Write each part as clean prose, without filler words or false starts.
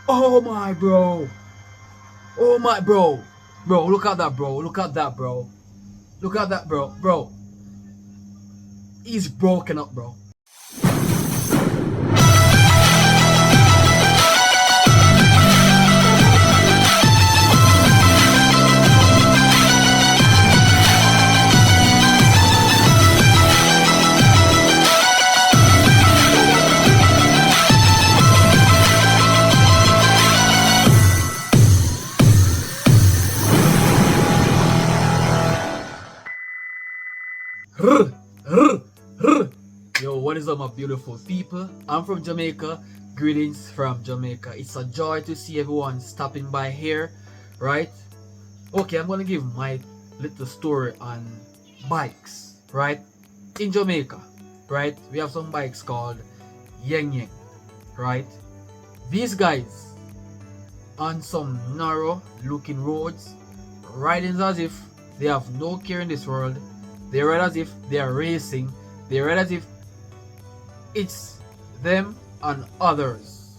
Oh my bro. Oh my bro. Bro, look at that bro. Look at that bro. Look at that bro. Bro. He's broken up, bro. Yo, what is up, my beautiful people? I'm from Jamaica. Greetings from Jamaica. It's a joy to see everyone stopping by here, right? Okay, I'm gonna give my little story on bikes, right? In Jamaica, right? We have some bikes called Yeng Yeng, right? These guys on some narrow looking roads, riding as if they have no care in this world. They ride as if they are racing. They ride as if it's them and others,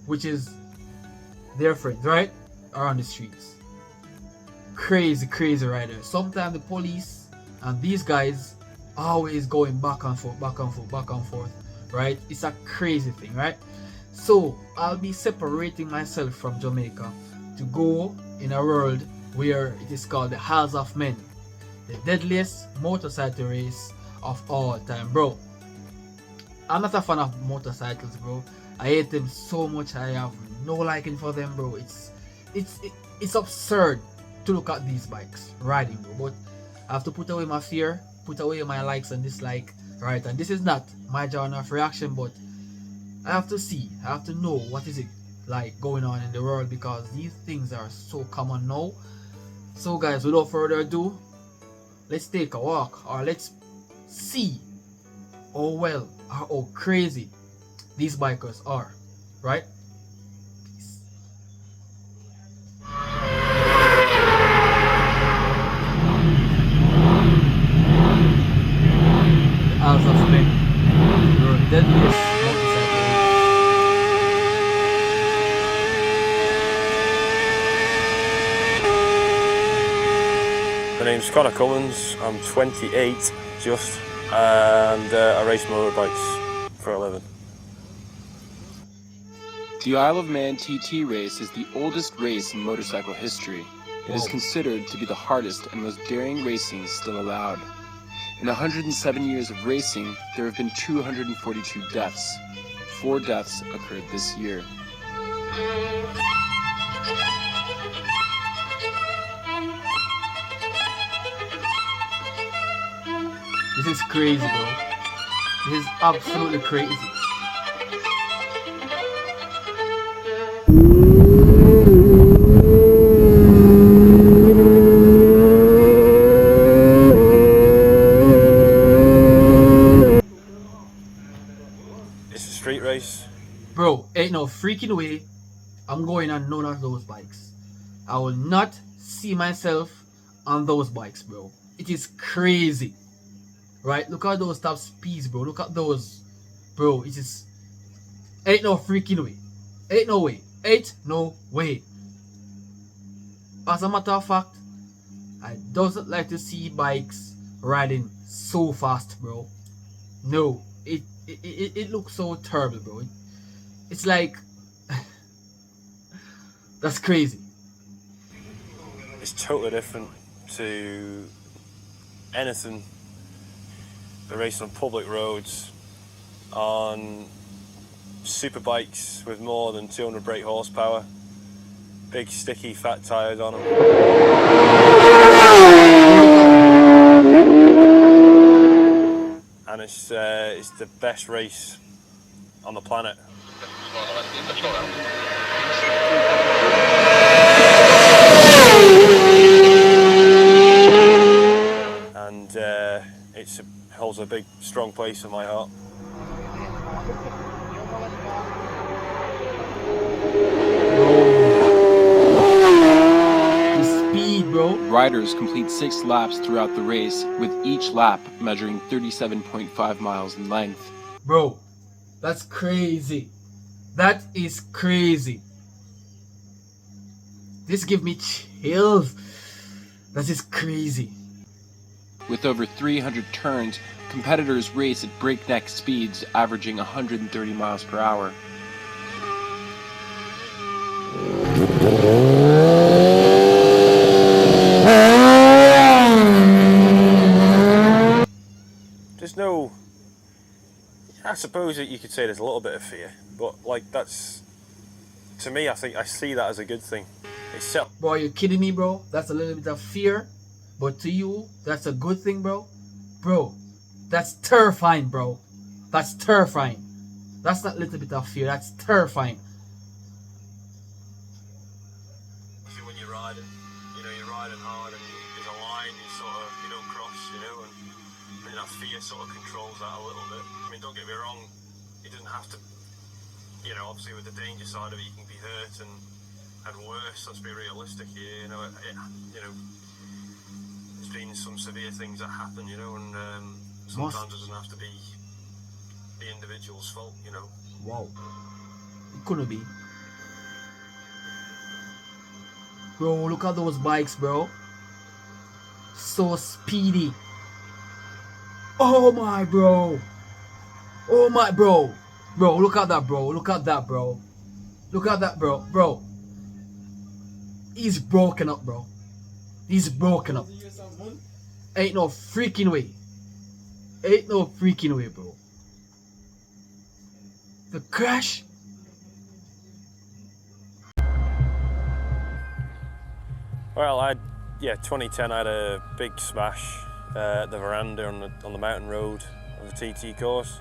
which is their friends, right? Around the streets. Crazy, crazy riders. Sometimes the police and these guys always going back and forth, back and forth, back and forth, right? It's a crazy thing, right? So I'll be separating myself from Jamaica to go in a world where it is called the Isles of Men, the deadliest motorcycle race of all time, bro. I'm not a fan of motorcycles, bro. I hate them so much. I have no liking for them, bro. It's absurd to look at these bikes riding, bro. But I have to put away my fear, put away my likes and dislike, right? And this is not my genre of reaction, but I have to see, I have to know what is it like going on in the world, because these things are so common now. So guys, without further ado, let's take a walk, or let's see how well or how crazy these bikers are, right? The Isles of Men, the deadliest motorcycle. My name's Connor Cummins, I'm 28 just, and I race motorbikes for a living. The Isle of Man TT race is the oldest race in motorcycle history. It is considered to be the hardest and most daring racing still allowed. In 107 years of racing, there have been 242 deaths. 4 deaths occurred this year. This is crazy, bro. This is absolutely crazy. It's a street race. Bro, ain't no freaking way I'm going on none of those bikes. I will not see myself on those bikes, bro. It is crazy. Right? Look at those top speeds, bro. Look at those. Bro, it is... Ain't no freaking way. Ain't no way. Ain't no way. As a matter of fact, I doesn't like to see bikes riding so fast, bro. No. It looks so terrible, bro. It's like... That's crazy. It's totally different to anything. They're racing on public roads, on super bikes with more than 200 brake horsepower, big sticky fat tyres on them. And it's the best race on the planet. And it holds a big, strong place in my heart. The speed, bro. Riders complete 6 laps throughout the race, with each lap measuring 37.5 miles in length. Bro, that's crazy. That is crazy. This give me chills. That is crazy. With over 300 turns, competitors race at breakneck speeds, averaging 130 miles per hour. There's no, I suppose that you could say there's a little bit of fear, but like that's, to me, I think I see that as a good thing. It's Bro, are you kidding me, bro? That's a little bit of fear, but to you, that's a good thing, bro. Bro, that's terrifying, bro. That's terrifying. That's not a little bit of fear, that's terrifying. See, when you're riding, you're riding hard and there's a line you don't cross, and that fear sort of controls that a little bit. I mean, don't get me wrong, it doesn't have to, obviously with the danger side of it, you can be hurt and worse. Let's be realistic here. There's been some severe things that happen, and sometimes it doesn't have to be the individual's fault, Wow. It couldn't be. Bro, look at those bikes, bro. So speedy. Oh my, bro. Oh my, bro. Bro, look at that, bro. Look at that, bro. Look at that, bro. Bro. He's broken up, bro. He's broken up. Ain't no freaking way. Ain't no freaking way, bro. The crash. Well, 2010 I had a big smash at the veranda on the mountain road of the TT course.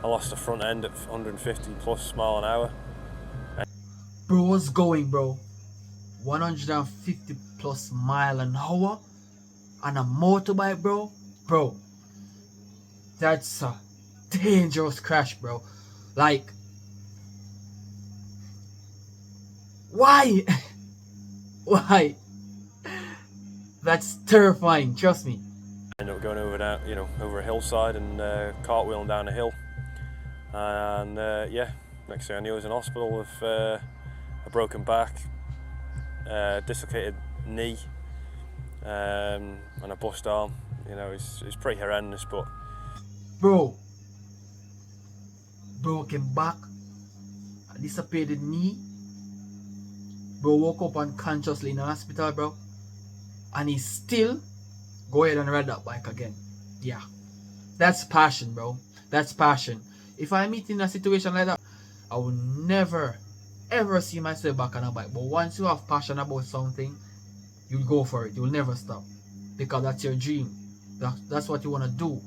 I lost the front end at 150 plus mile an hour. Bro, what's going, bro? 150 plus mile an hour on a motorbike, bro. Bro, that's a dangerous crash, bro. Like, why? Why? That's terrifying, trust me. I ended up going over a hillside and cartwheeling down a hill. And next thing I knew I was in hospital with a broken back, dislocated knee, and a bust arm. It's pretty horrendous, but... Bro, broken back, a dislocated knee. Bro woke up unconsciously in the hospital, bro. And he still go ahead and ride that bike again. Yeah. That's passion, bro. That's passion. If I meet in a situation like that, I will never, ever see myself back on a bike. But once you have passion about something, you'll go for it. You'll never stop. Because that's your dream. That's what you want to do.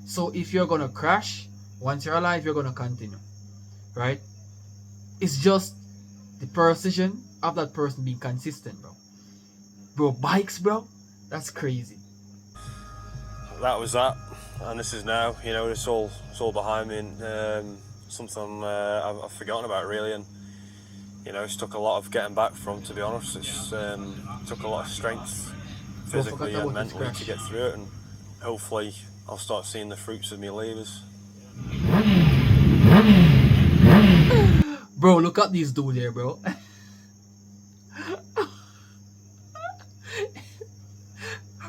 So if you're going to crash, once you're alive, you're going to continue. Right? It's just the precision of that person being consistent, bro. Bro, bikes, bro, that's crazy. That was that, and this is now. It's all behind me, and something I've forgotten about really, and it's took a lot of getting back from. To be honest, it's took a lot of strength, physically and mentally, to get through it, and hopefully I'll start seeing the fruits of my labours. Bro, look at this dude there, bro.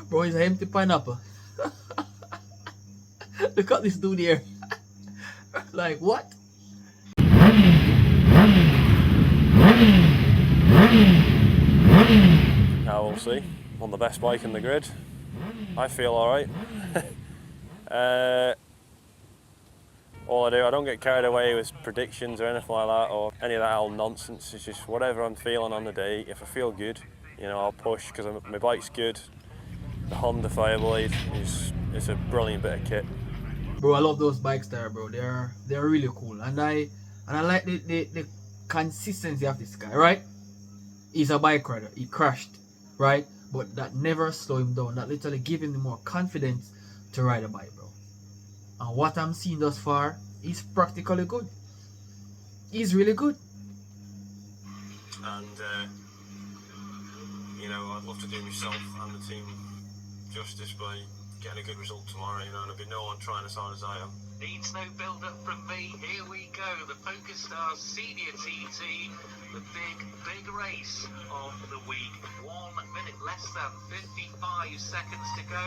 Bro, he's an empty pineapple. Look at this dude here. Like, what? Now we'll see. On the best bike in the grid. I feel alright. All I do, I don't get carried away with predictions or anything like that, or any of that old nonsense. It's just whatever I'm feeling on the day. If I feel good, I'll push, because my bike's good. The Honda Fireblade is a brilliant bit of kit. Bro, I love those bikes there, bro. They're really cool, and I like the consistency of this guy, right? He's a bike rider. He crashed, right? But that never slowed him down. That literally gave him the more confidence to ride a bike, bro. And what I'm seeing thus far, he's practically good. He's really good. And I'd love to do myself and the team justice by getting a good result tomorrow, and there'll be no one trying as hard as I am. Needs no build-up from me. Here we go. The Focus Stars Senior TT, the big race of the week. 1 minute less than 55 seconds to go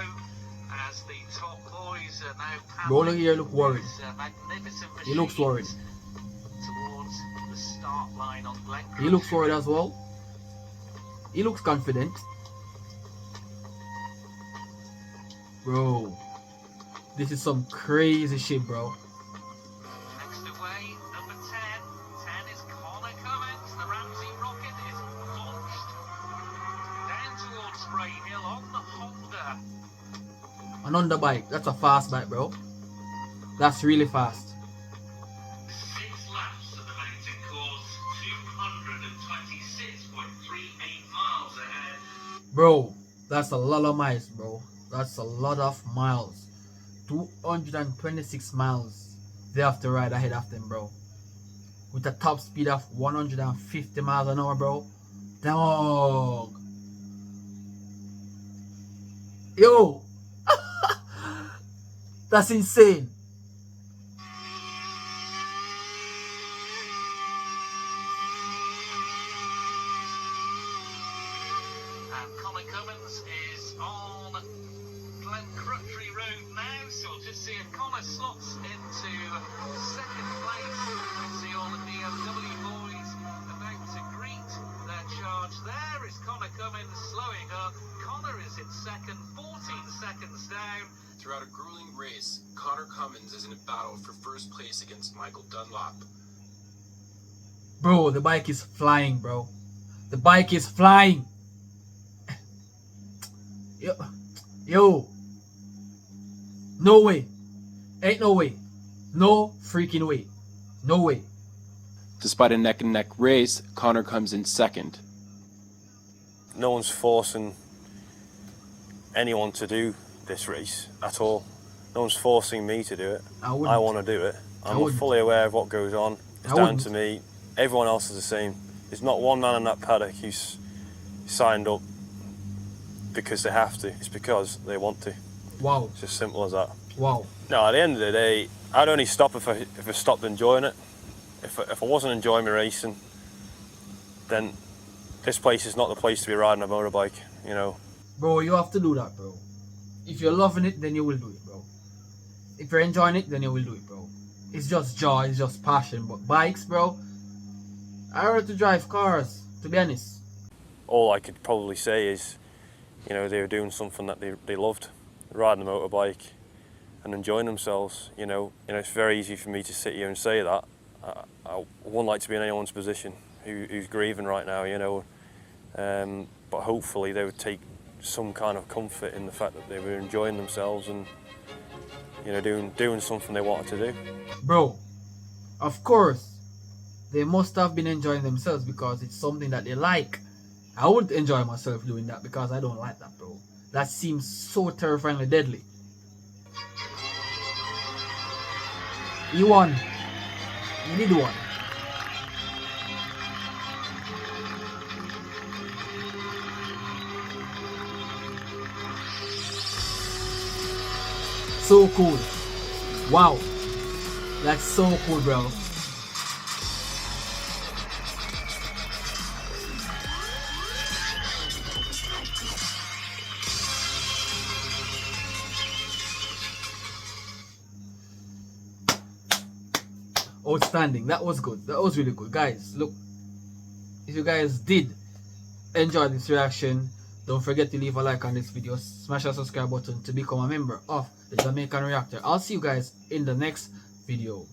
as the top boys are now Bro, look here, look worried. magnificent He looks worried. towards the start line on Glen. He looks worried as well. He looks confident. Bro, this is some crazy shit, bro. Next away, number 10. 10 is Connor Cummins. The Ramsey rocket is launched down towards Spray Hill on the Honda. An underbike, that's a fast bike, bro. That's really fast. 6 laps of the mountain course, 226.38 miles ahead. Bro, that's a lot of miles, bro. That's a lot of miles. 226 miles they have to ride ahead of them, bro. With a top speed of 150 miles an hour, bro. Dog. Yo. That's insane. And Connor Cummins is on Glen Crutchley Road now, so we'll just see if Connor slots into second place. We'll see all the BMW boys about to greet their charge. There is Connor Cummins slowing up. Connor is in second, 14 seconds down. Throughout a grueling race, Connor Cummins is in a battle for first place against Michael Dunlop. Bro, the bike is flying, bro. The bike is flying. Yo. No way. Ain't no way. No freaking way. No way. Despite a neck-and-neck race, Connor comes in second. No one's forcing anyone to do this race at all. No one's forcing me to do it. I wouldn't. I want to do it. I'm wouldn't. fully aware of what goes on. It's I down wouldn't. to me. Everyone else is the same. There's not one man in that paddock who's signed up because they have to. It's because they want to. Wow. It's as simple as that. Wow. No, at the end of the day, I'd only stop if I stopped enjoying it. If I wasn't enjoying my racing, then this place is not the place to be riding a motorbike, you know. Bro, you have to do that, bro. If you're loving it, then you will do it, bro. If you're enjoying it, then you will do it, bro. It's just joy, it's just passion. But bikes, bro, I like to drive cars, to be honest. All I could probably say is, you know, they were doing something that they loved, riding a motorbike and enjoying themselves, you know. It's very easy for me to sit here and say that. I wouldn't like to be in anyone's position who's grieving right now, you know. But hopefully they would take some kind of comfort in the fact that they were enjoying themselves and, you know, doing something they wanted to do. Bro, of course, they must have been enjoying themselves because it's something that they like. I wouldn't enjoy myself doing that because I don't like that, bro. That seems so terrifyingly deadly. You won. You did one. So cool. Wow. That's so cool, bro. Outstanding. That was good. That was really good. Guys, look. If you guys did enjoy this reaction, don't forget to leave a like on this video. Smash that subscribe button to become a member of the Jamaican Reactor. I'll see you guys in the next video.